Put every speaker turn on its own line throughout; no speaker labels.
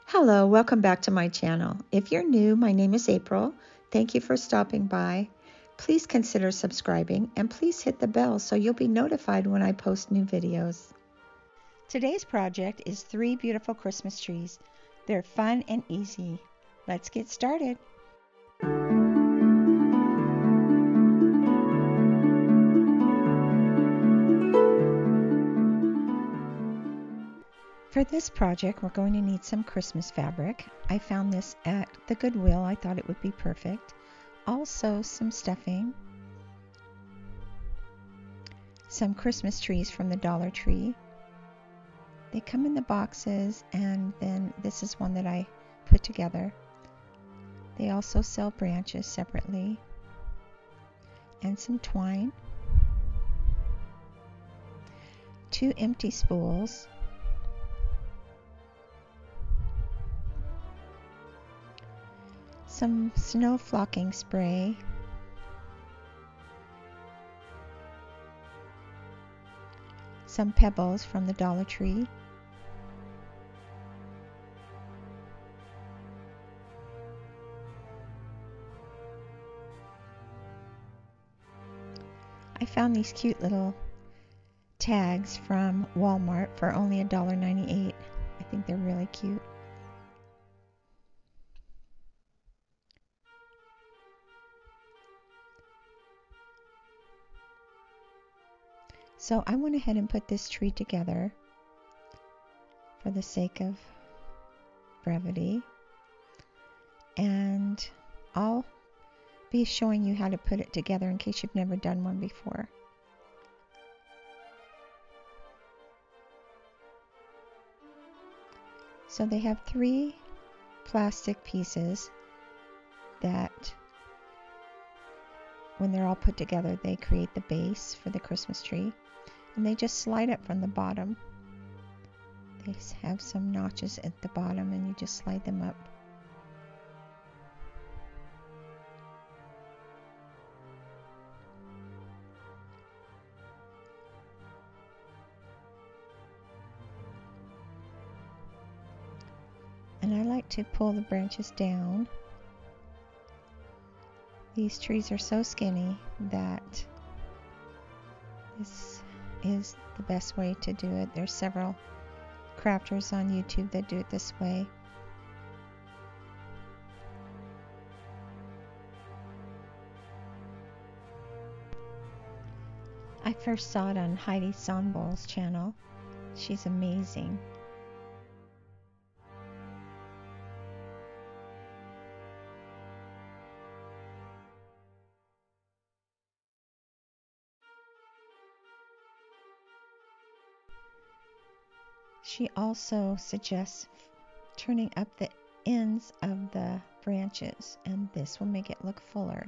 Hello, welcome back to my channel. If you're new, my name is April. Thank you for stopping by. Please consider subscribing and please hit the bell so you'll be notified when I post new videos. Today's project is 3 beautiful Christmas trees. They're fun and easy. Let's get started. For this project, we're going to need some Christmas fabric. I found this at the Goodwill. I thought it would be perfect. Also, some stuffing, some Christmas trees from the Dollar Tree. They come in the boxes, and then this is one that I put together. They also sell branches separately, and some twine, 2 empty spools, some snow flocking spray, some pebbles from the Dollar Tree, I found these cute little tags from Walmart for only $1.98. I think they're really cute. So I went ahead and put this tree together for the sake of brevity, and I'll be showing you how to put it together in case you've never done one before. So they have 3 plastic pieces that, when they're all put together, they create the base for the Christmas tree. And they just slide up from the bottom. They have some notches at the bottom and you just slide them up. And I like to pull the branches down. These trees are so skinny that this is the best way to do it. There's several crafters on YouTube that do it this way. I first saw it on Heidi Sonbol's channel. She's amazing. She also suggests turning up the ends of the branches, and this will make it look fuller.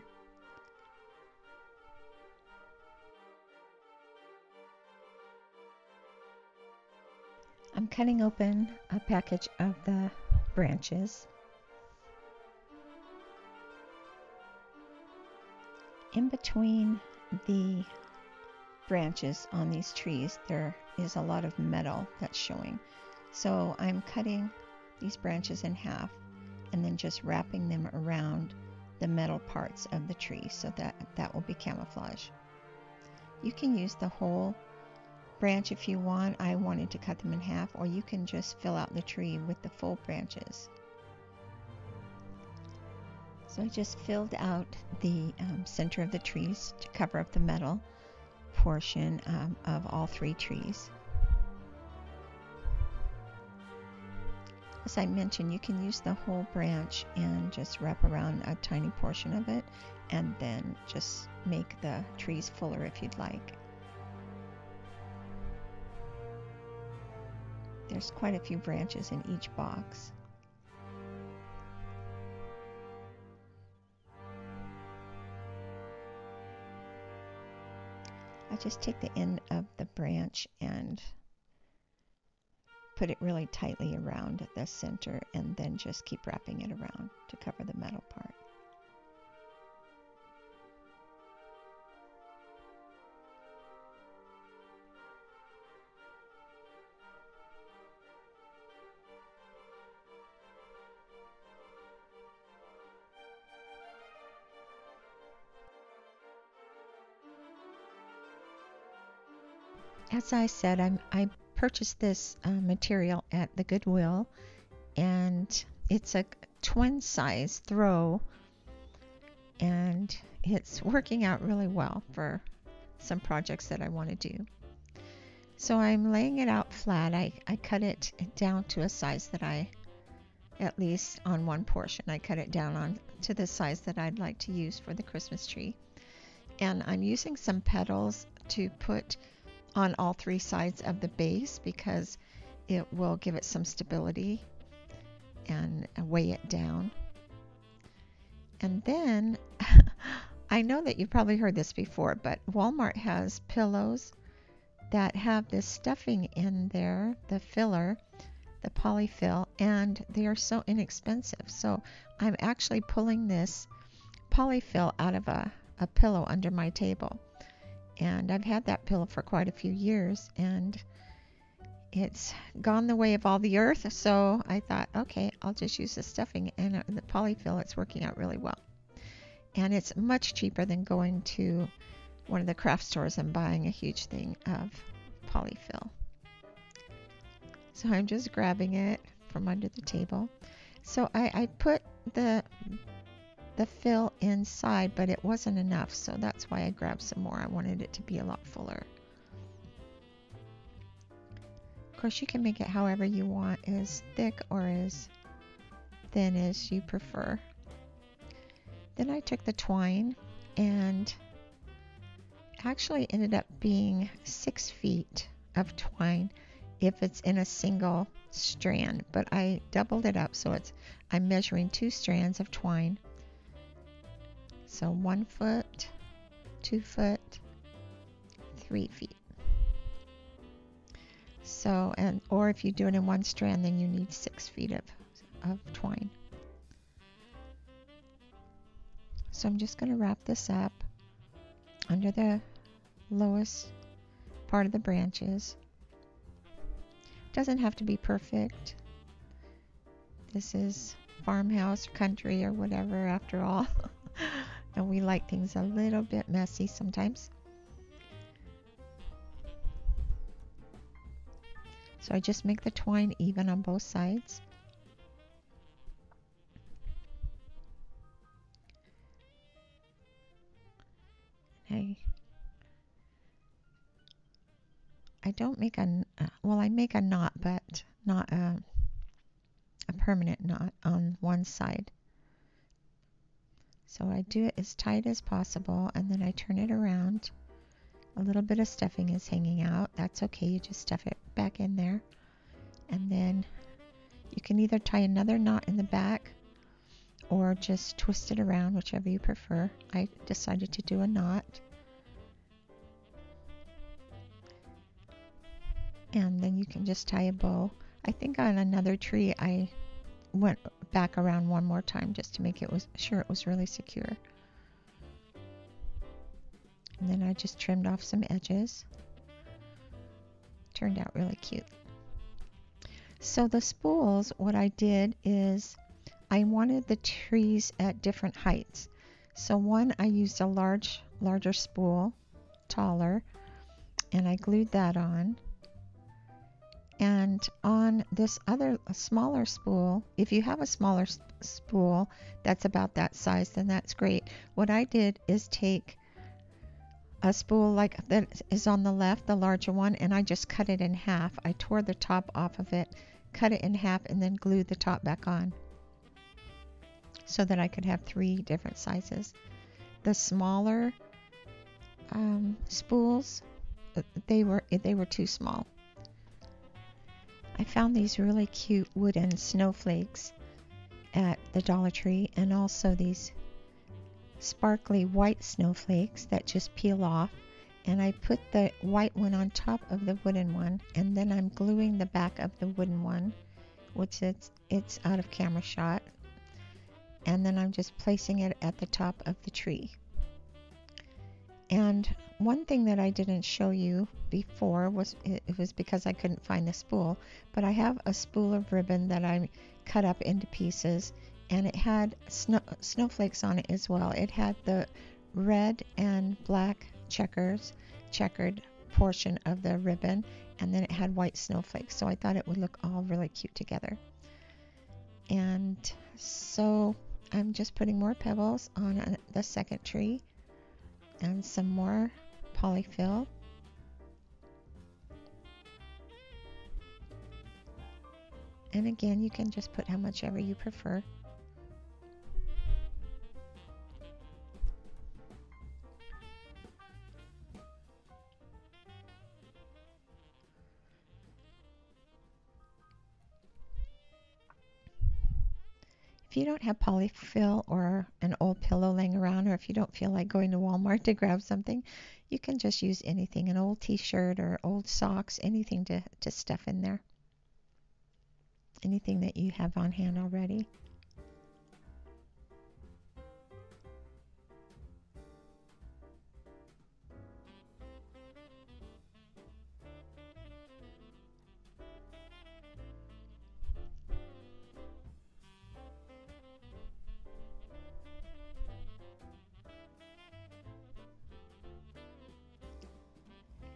I'm cutting open a package of the branches. In between the branches on these trees, there is a lot of metal that's showing. So I'm cutting these branches in half and then just wrapping them around the metal parts of the tree so that will be camouflage. You can use the whole branch if you want. I wanted to cut them in half, or you can just fill out the tree with the full branches. So I just filled out the center of the trees to cover up the metal portion of all 3 trees. As I mentioned, you can use the whole branch and just wrap around a tiny portion of it and then just make the trees fuller if you'd like. There's quite a few branches in each box. I just take the end of the branch and put it really tightly around the center and then just keep wrapping it around to cover the metal part. as I said, I purchased this material at the Goodwill, and it's a twin size throw, and it's working out really well for some projects that I want to do. So I'm laying it out flat. I cut it down to a size that at least on one portion, I cut it down on to the size that I'd like to use for the Christmas tree. And I'm using some petals to put on all three sides of the base because it will give it some stability and weigh it down. And then I know that you've probably heard this before, but Walmart has pillows that have this stuffing in there, the filler, the polyfill, and they are so inexpensive. So I'm actually pulling this polyfill out of a pillow under my table. And I've had that pillow for quite a few years, and it's gone the way of all the earth. So I thought, okay, I'll just use the stuffing and the polyfill. It's working out really well. And it's much cheaper than going to one of the craft stores and buying a huge thing of polyfill. So I'm just grabbing it from under the table. So I put the fill inside, but it wasn't enough, so that's why I grabbed some more. I wanted it to be a lot fuller. Of course, you can make it however you want, as thick or as thin as you prefer. Then I took the twine, and actually ended up being 6 feet of twine if it's in a single strand, but I doubled it up, so I'm measuring 2 strands of twine. So 1 foot, 2 foot, 3 feet. So, or if you do it in 1 strand, then you need 6 feet of twine. So I'm just going to wrap this up under the lowest part of the branches. Doesn't have to be perfect. This is farmhouse, country, or whatever after all. And we like things a little bit messy sometimes. So I just make the twine even on both sides. I don't make I make a knot, but not a permanent knot on one side. So I do it as tight as possible, and then I turn it around. A little bit of stuffing is hanging out. That's okay, you just stuff it back in there. And then you can either tie another knot in the back or just twist it around, whichever you prefer. I decided to do a knot. And then you can just tie a bow. I think on another tree I went back around one more time just to make sure it was really secure. And then I just trimmed off some edges. Turned out really cute. So the spools, what I did is I wanted the trees at different heights. So one, I used a larger spool, taller, and I glued that on. And on this other smaller spool, if you have a smaller spool that's about that size, then that's great. What I did is take a spool like that is on the left, the larger one, and I just cut it in half. I tore the top off of it, cut it in half, and then glued the top back on so that I could have 3 different sizes. The smaller spools, they were too small. I found these really cute wooden snowflakes at the Dollar Tree, and also these sparkly white snowflakes that just peel off, and I put the white one on top of the wooden one, and then I'm gluing the back of the wooden one, which it's out of camera shot, and then I'm just placing it at the top of the tree. And one thing that I didn't show you before was it was because I couldn't find the spool, but I have a spool of ribbon that I cut up into pieces, and it had snowflakes on it as well. It had the red and black checkered portion of the ribbon, and then it had white snowflakes, so I thought it would look all really cute together. And so I'm just putting more pebbles on the second tree and some more polyfill. And again, you can just put how much ever you prefer. If you don't have polyfill or an old pillow laying around, or if you don't feel like going to Walmart to grab something, you can just use anything, an old t-shirt or old socks, anything to stuff in there. Anything that you have on hand already.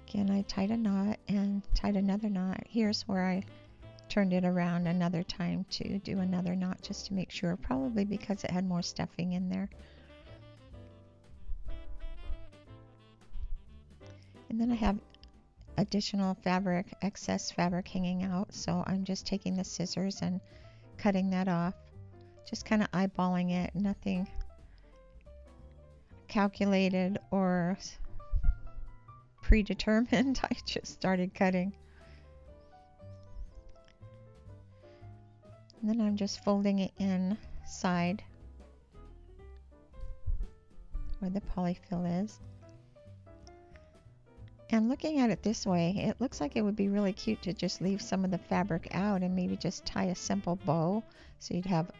Again, I tied a knot and tied another knot. Here's where I turned it around another time to do another knot just to make sure, probably because it had more stuffing in there. And then I have additional fabric, excess fabric hanging out, so I'm just taking the scissors and cutting that off. Just kind of eyeballing it, nothing calculated or predetermined. I just started cutting. And then I'm just folding it inside where the polyfill is. And looking at it this way, it looks like it would be really cute to just leave some of the fabric out and maybe just tie a simple bow. So you'd have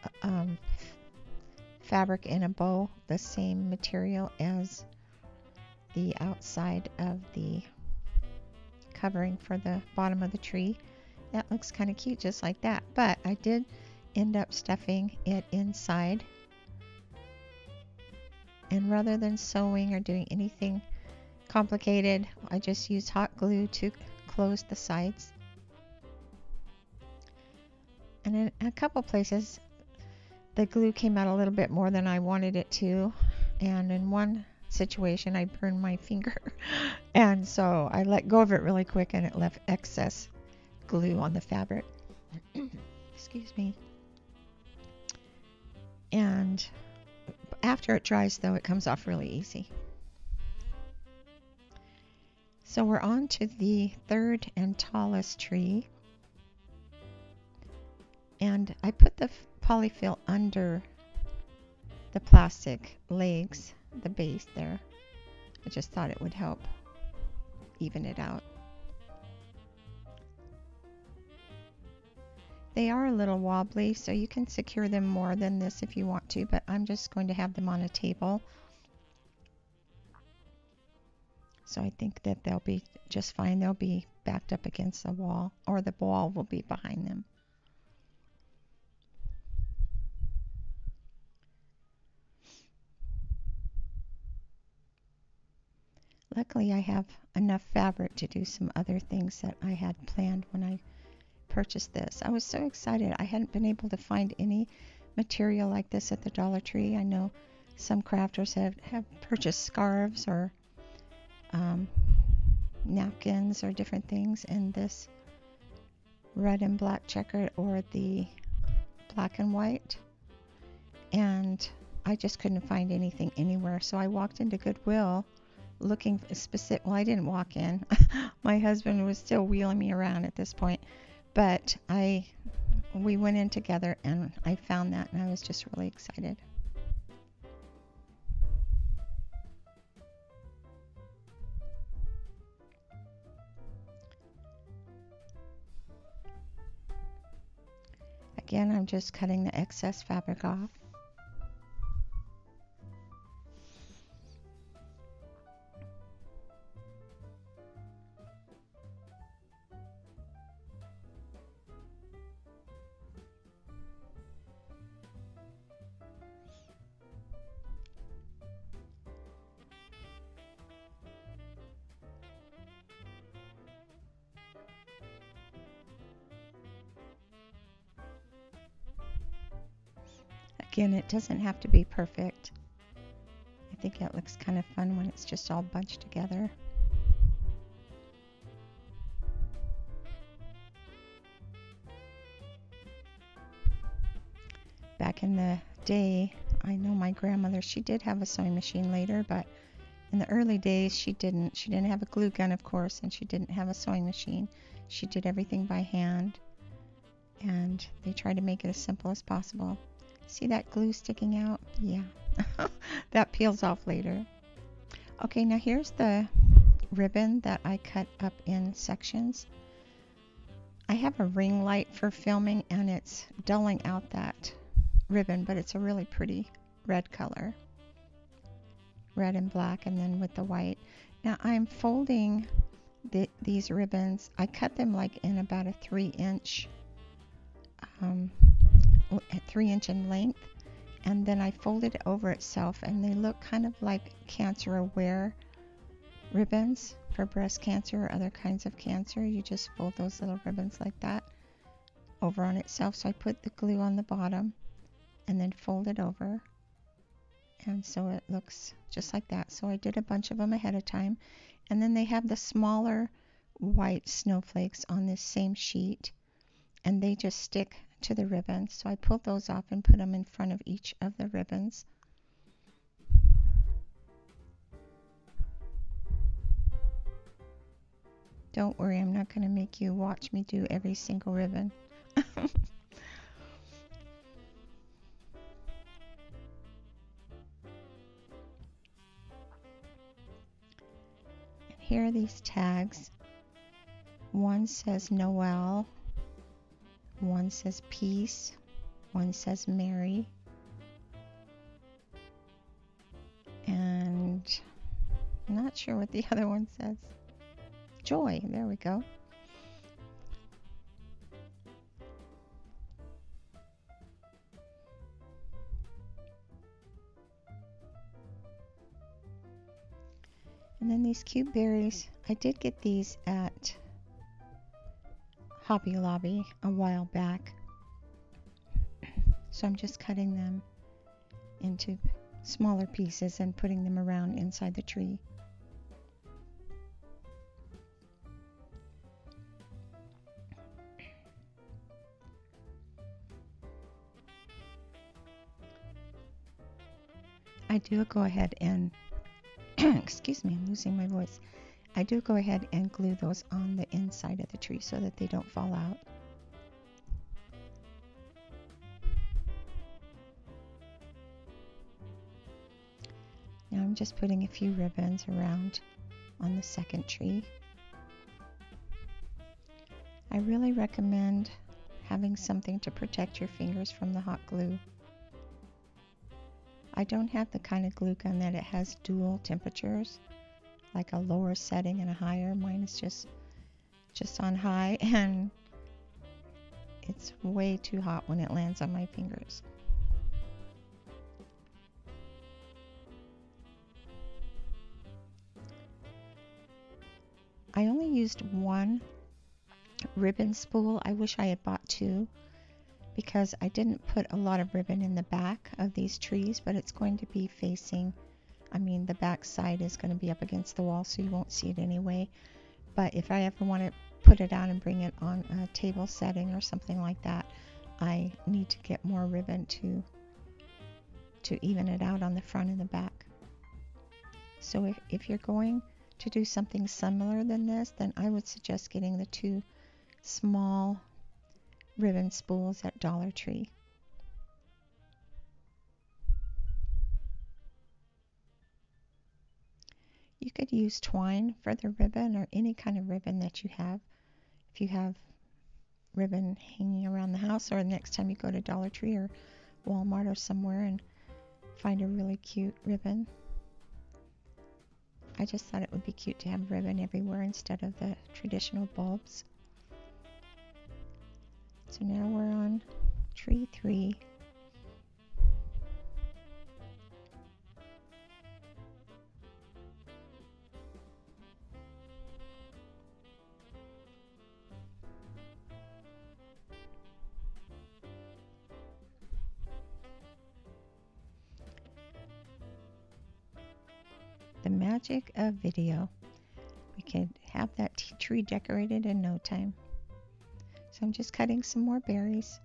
fabric in a bow, the same material as the outside of the covering for the bottom of the tree. That looks kind of cute just like that. But I did end up stuffing it inside. And rather than sewing or doing anything complicated, I just used hot glue to close the sides. And in a couple places, the glue came out a little bit more than I wanted it to. And in one situation, I burned my finger. And so I let go of it really quick and it left excess glue on the fabric. Excuse me. And after it dries, though, it comes off really easy. So we're on to the third and tallest tree. And I put the polyfill under the plastic legs, the base there. I just thought it would help even it out. They are a little wobbly, so you can secure them more than this if you want to, but I'm just going to have them on a table. So I think that they'll be just fine. They'll be backed up against the wall, or the wall will be behind them. Luckily, I have enough fabric to do some other things that I had planned when I purchased this. I was so excited. I hadn't been able to find any material like this at the Dollar Tree. I know some crafters have purchased scarves or napkins or different things in this red and black checkered or the black and white, and I just couldn't find anything anywhere. So I walked into Goodwill looking specific. Well, I didn't walk in. My husband was still wheeling me around at this point, but we went in together and I found that, and I was just really excited. Again, I'm just cutting the excess fabric off. Again, it doesn't have to be perfect. I think it looks kind of fun when it's just all bunched together. Back in the day, I know my grandmother, she did have a sewing machine later, but in the early days she didn't. She didn't have a glue gun, of course, and she didn't have a sewing machine. She did everything by hand, and they tried to make it as simple as possible. See that glue sticking out? Yeah. That peels off later. Okay, now here's the ribbon that I cut up in sections. I have a ring light for filming, and it's dulling out that ribbon, but it's a really pretty red color. Red and black, and then with the white. Now I'm folding these ribbons. I cut them like in about a 3-inch in length, and then I fold it over itself, and they look kind of like cancer aware ribbons for breast cancer or other kinds of cancer. You just fold those little ribbons like that over on itself. So I put the glue on the bottom and then fold it over, and so it looks just like that. So I did a bunch of them ahead of time, and then they have the smaller white snowflakes on this same sheet, and they just stick to the ribbon. So I pulled those off and put them in front of each of the ribbons. Don't worry, I'm not going to make you watch me do every single ribbon. And here are these tags. One says Noel, one says Peace, one says Mary, and I'm not sure what the other one says. Joy, there we go. And then these cute berries, I did get these at Hobby Lobby a while back. So I'm just cutting them into smaller pieces and putting them around inside the tree. I do go ahead and excuse me, I'm losing my voice. I do go ahead and glue those on the inside of the tree so that they don't fall out. Now I'm just putting a few ribbons around on the second tree. I really recommend having something to protect your fingers from the hot glue. I don't have the kind of glue gun that it has dual temperatures, like a lower setting and a higher. Mine is just on high, and it's way too hot when it lands on my fingers. I only used one ribbon spool. I wish I had bought two, because I didn't put a lot of ribbon in the back of these trees, but it's going to be facing, the back side is going to be up against the wall, so you won't see it anyway. But if I ever want to put it out and bring it on a table setting or something like that, I need to get more ribbon to even it out on the front and the back. So if you're going to do something similar than this, then I would suggest getting the two small ribbon spools at Dollar Tree. You could use twine for the ribbon, or any kind of ribbon that you have. If you have ribbon hanging around the house, or the next time you go to Dollar Tree or Walmart or somewhere and find a really cute ribbon. I just thought it would be cute to have ribbon everywhere instead of the traditional bulbs. So now we're on tree 3. The magic of video. We could have that tree decorated in no time. So I'm just cutting some more berries.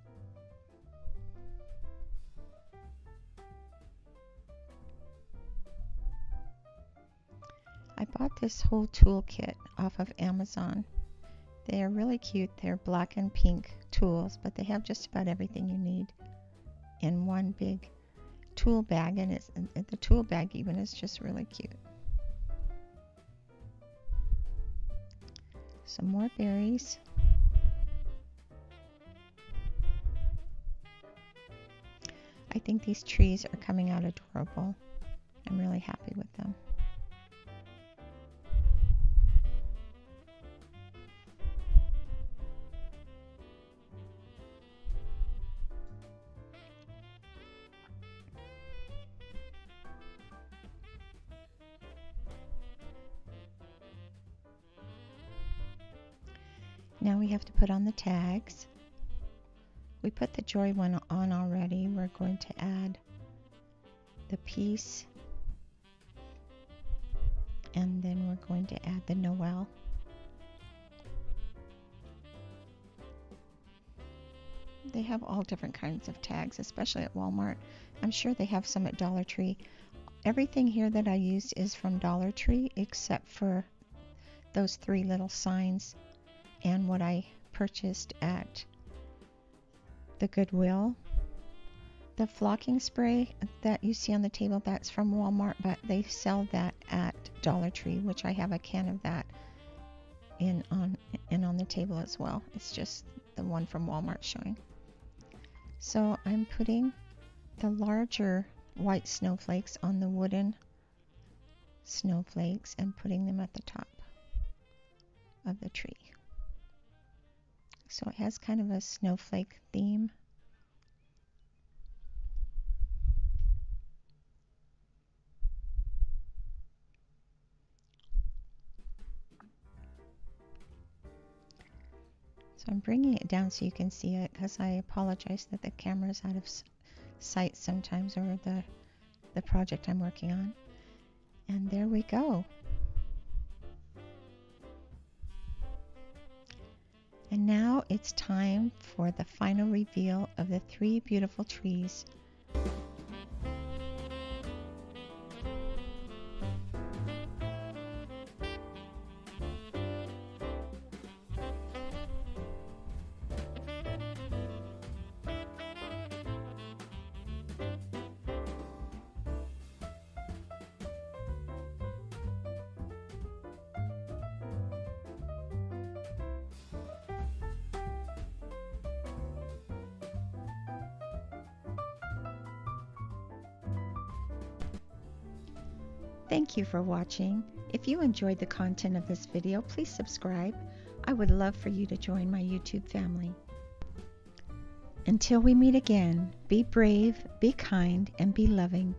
I bought this whole toolkit off of Amazon. They are really cute. They're black and pink tools, but they have just about everything you need in one big tool bag, and the tool bag even is just really cute. Some more berries. I think these trees are coming out adorable. I'm really happy with them. Now we have to put on the tags. We put the Joy one on already. We're going to add the peace, and then we're going to add the Noel. They have all different kinds of tags, especially at Walmart. I'm sure they have some at Dollar Tree. Everything here that I used is from Dollar Tree except for those 3 little signs and what I purchased at the Goodwill. The flocking spray that you see on the table, that's from Walmart, but they sell that at Dollar Tree, which I have a can of that on the table as well. It's just the one from Walmart showing. So I'm putting the larger white snowflakes on the wooden snowflakes and putting them at the top of the tree. So it has kind of a snowflake theme. So I'm bringing it down so you can see it, because I apologize that the camera's out of sight sometimes, or the project I'm working on. And there we go. And now it's time for the final reveal of the 3 beautiful trees. Thank you for watching. If you enjoyed the content of this video, please subscribe. I would love for you to join my YouTube family. Until we meet again, be brave, be kind, and be loving.